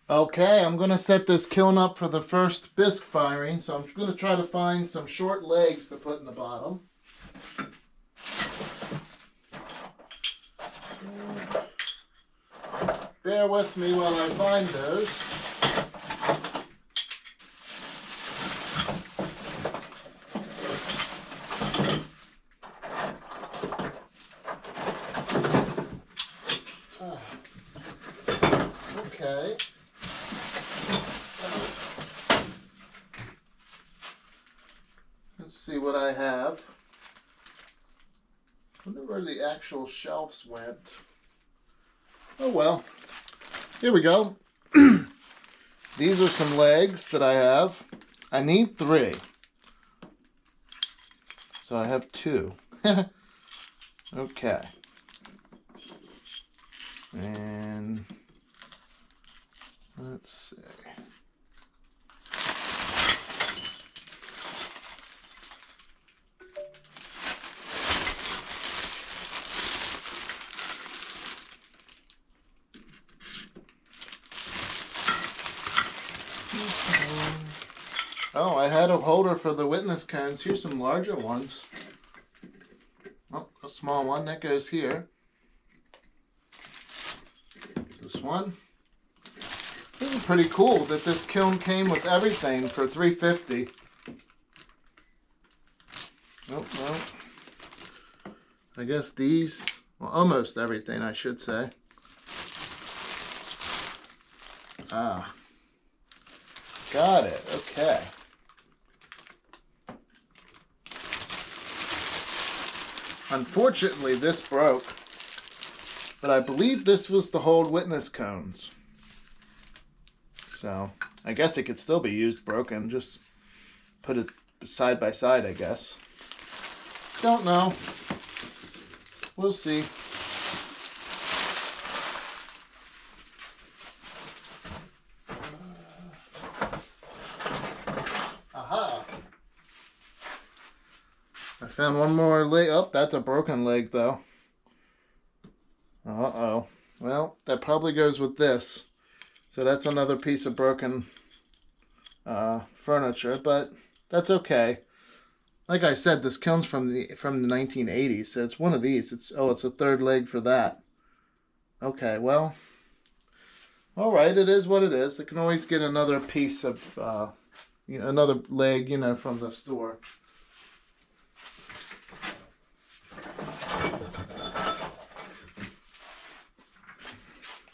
Okay, I'm going to set this kiln up for the first bisque firing, so I'm going to try to find some short legs to put in the bottom. Bear with me while I find those. Okay. Let's see what I have. I wonder where the actual shelves went. Oh well. Here we go. These are some legs that I have. I need 3. So I have 2. Okay. And let's see. Oh, I had a holder for the witness cones. Here's some larger ones. Oh, a small one that goes here. This one. This is pretty cool that this kiln came with everything for $3.50. Oh, well. I guess these, well, almost everything, I should say. Ah. Got it. Okay. Unfortunately, this broke, but I believe this was to hold witness cones. So, I guess it could still be used broken. Just put it side by side, I guess. Don't know. We'll see. Aha! I found one more leg. Oh, that's a broken leg, though. Uh-oh. Well, that probably goes with this. So that's another piece of broken furniture, but that's okay. Like I said, this kiln's from the 1980s, so it's one of these. It's a third leg for that. Okay, well, all right, it is what it is. I can always get another piece of another leg, from the store.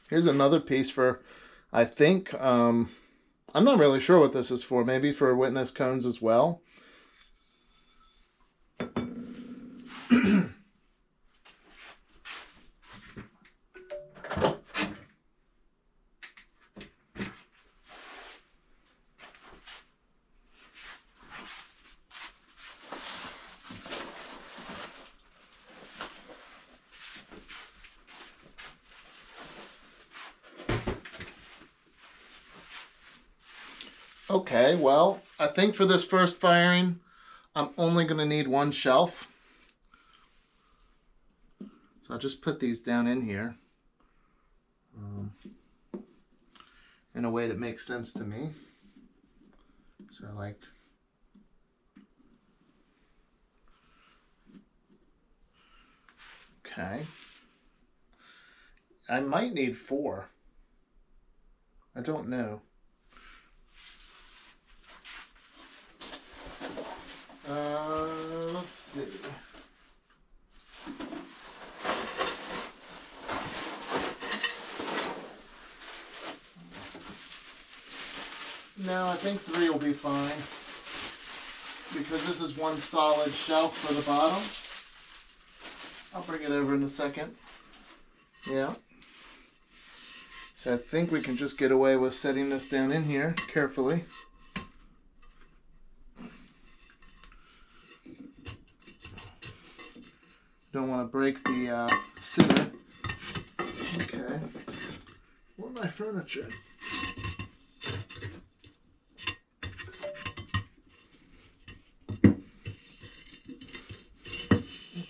Here's another piece for, I think, I'm not really sure what this is for. Maybe for witness cones as well. Okay, well, I think for this first firing, I'm only going to need 1 shelf. So I'll just put these down in here in a way that makes sense to me. So like, okay. I might need 4. I don't know. Let's see. No, I think 3 will be fine. Because this is one solid shelf for the bottom. I'll bring it over in a second. Yeah. So I think we can just get away with setting this down in here carefully. Don't want to break the sitter. Okay. Where's my furniture?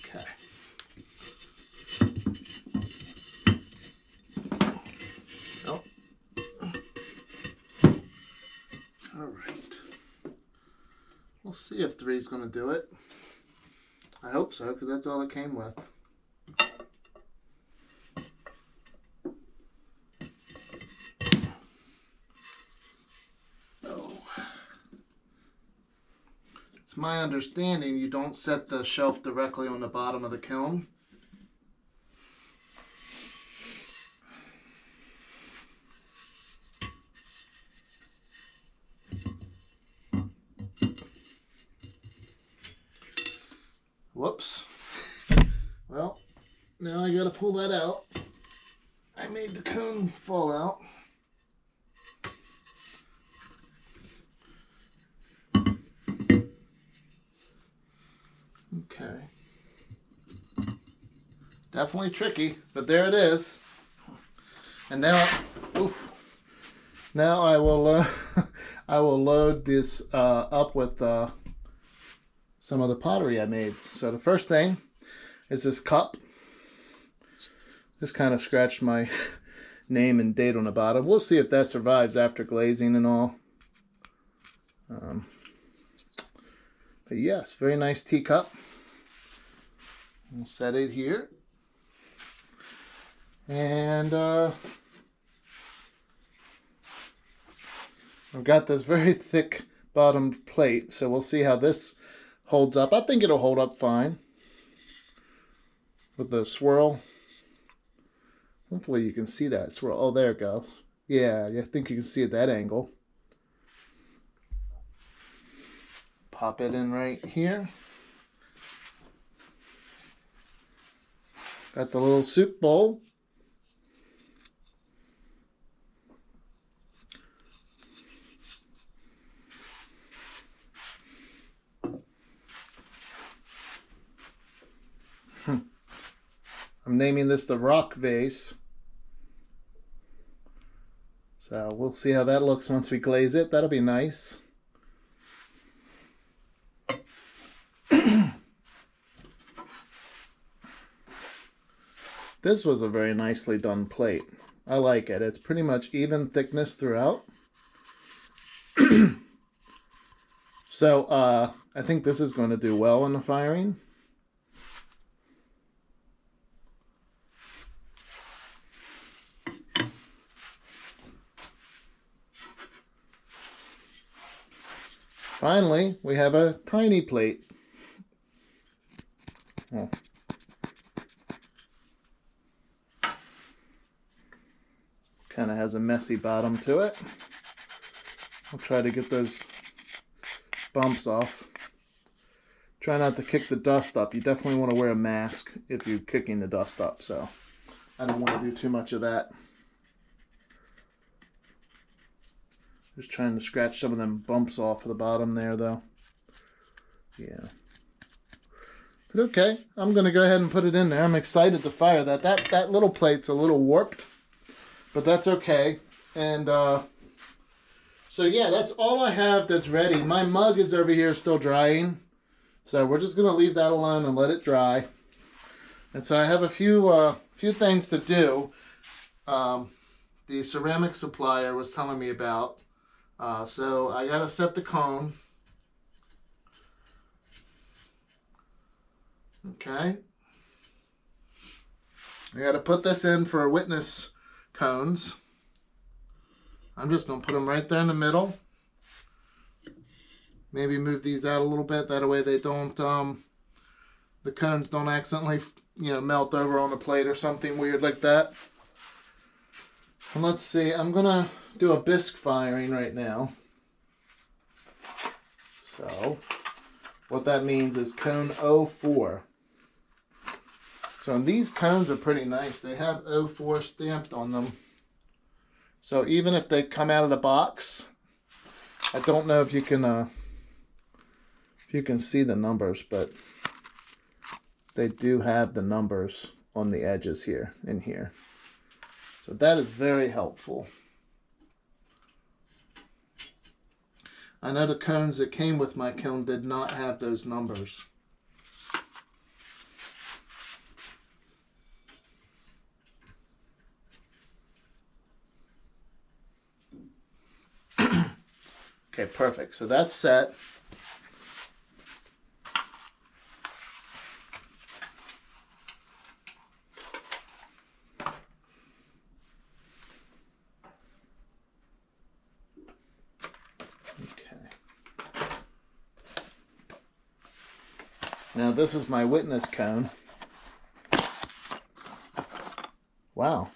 Okay. Oh. See if 3 is going to do it. I hope so, because that's all it came with. Oh. It's my understanding you don't set the shelf directly on the bottom of the kiln. Whoops. Well, now I gotta pull that out. I made the cone fall out. Okay. Definitely tricky, but there it is. And now, oof, now I will I will load this up with some of the pottery I made. So the first thing is this cup. This kind of scratched my name and date on the bottom. We'll see if that survives after glazing and all. But yes, very nice teacup. We'll set it here. And I've got this very thick bottom plate, so we'll see how this holds up. I think it'll hold up fine with the swirl. Hopefully you can see that swirl. Oh, there it goes. Yeah, I think you can see at that angle. Pop it in right here. Got the little soup bowl. I'm naming this the rock vase. So we'll see how that looks once we glaze it. That'll be nice. This was a very nicely done plate. I like it. It's pretty much even thickness throughout. So I think this is going to do well in the firing. Finally, we have a tiny plate. Oh. Kind of has a messy bottom to it. I'll try to get those bumps off. Try not to kick the dust up. You definitely want to wear a mask if you're kicking the dust up, so I don't want to do too much of that. Just trying to scratch some of them bumps off of the bottom there, though. Yeah. But okay, I'm going to go ahead and put it in there. I'm excited to fire that. That little plate's a little warped, but that's okay. And so yeah, that's all I have that's ready. My mug is over here still drying, so we're just going to leave that alone and let it dry. And so I have a few things to do. The ceramic supplier was telling me about. So I gotta set the cone. Okay. I gotta put this in for witness cones. I'm just gonna put them right there in the middle. Maybe move these out a little bit. That way they don't, the cones don't accidentally, melt over on the plate or something weird like that. And let's see, I'm gonna do a bisque firing right now. So what that means is cone 04. So these cones are pretty nice. They have 04 stamped on them. So even if they come out of the box, I don't know if you can see the numbers, but they do have the numbers on the edges here and here. So that is very helpful. I know the cones that came with my kiln did not have those numbers. Okay, perfect. So that's set. Now this is my witness cone. Wow.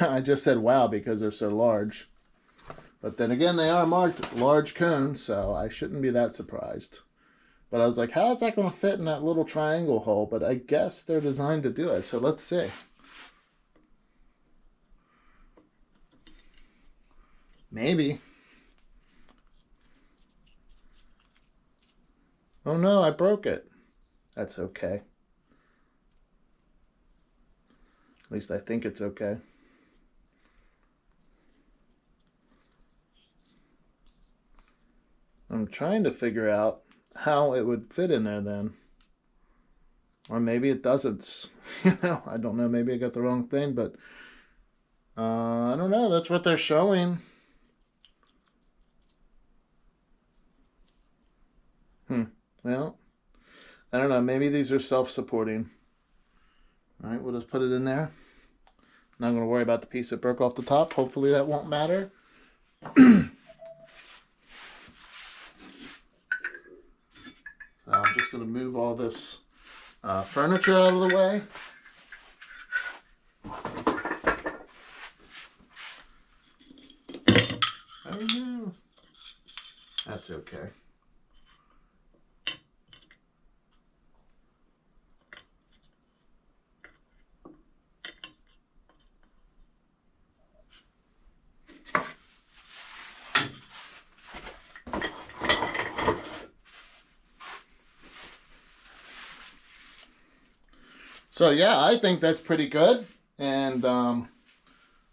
I just said wow because they're so large. But then again, they are marked large cones, so I shouldn't be that surprised. But I was like, how is that going to fit in that little triangle hole? But I guess they're designed to do it, so let's see. Maybe. Oh no, I broke it. That's okay. At least I think it's okay. I'm trying to figure out how it would fit in there then. Or maybe it doesn't. You know, I don't know. Maybe I got the wrong thing, but I don't know. That's what they're showing. Well, I don't know. Maybe these are self-supporting. All right, we'll just put it in there. Not going to worry about the piece that broke off the top. Hopefully that won't matter. So I'm just going to move all this furniture out of the way. Oh no. That's okay. So yeah, I think that's pretty good. And I'm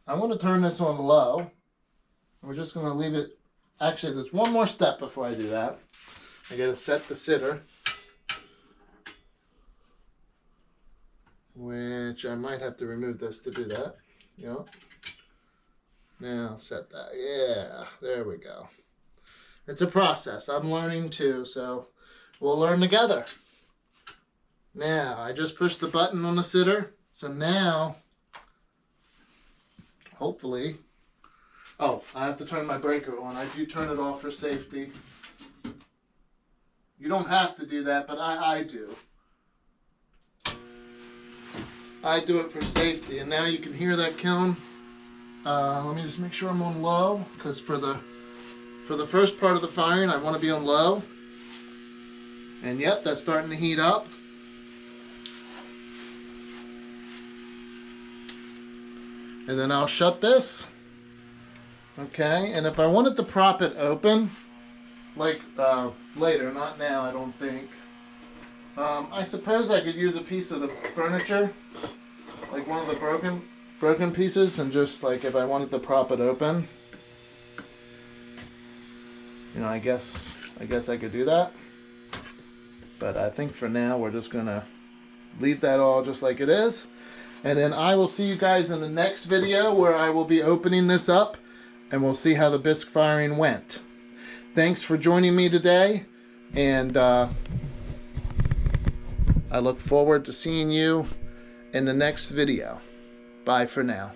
going to turn this on low. We're just going to leave it. Actually, there's one more step before I do that. I got to set the sitter, which I might have to remove this to do that. Yep. Now set that. Yeah, there we go. It's a process. I'm learning too, so we'll learn together. Now, I just pushed the button on the sitter. So now, hopefully, oh, I have to turn my breaker on. I do turn it off for safety. You don't have to do that, but I do. I do it for safety. And now you can hear that kiln. Let me just make sure I'm on low, because for the first part of the firing, I want to be on low. And yep, that's starting to heat up. And then I'll shut this. Okay, and if I wanted to prop it open, like later, not now, I don't think. I suppose I could use a piece of the furniture, like one of the broken pieces, and just like if I wanted to prop it open, you know, I guess I could do that. But I think for now we're just gonna leave that all just like it is. And then I will see you guys in the next video where I will be opening this up and we'll see how the bisque firing went. Thanks for joining me today, and I look forward to seeing you in the next video. Bye for now.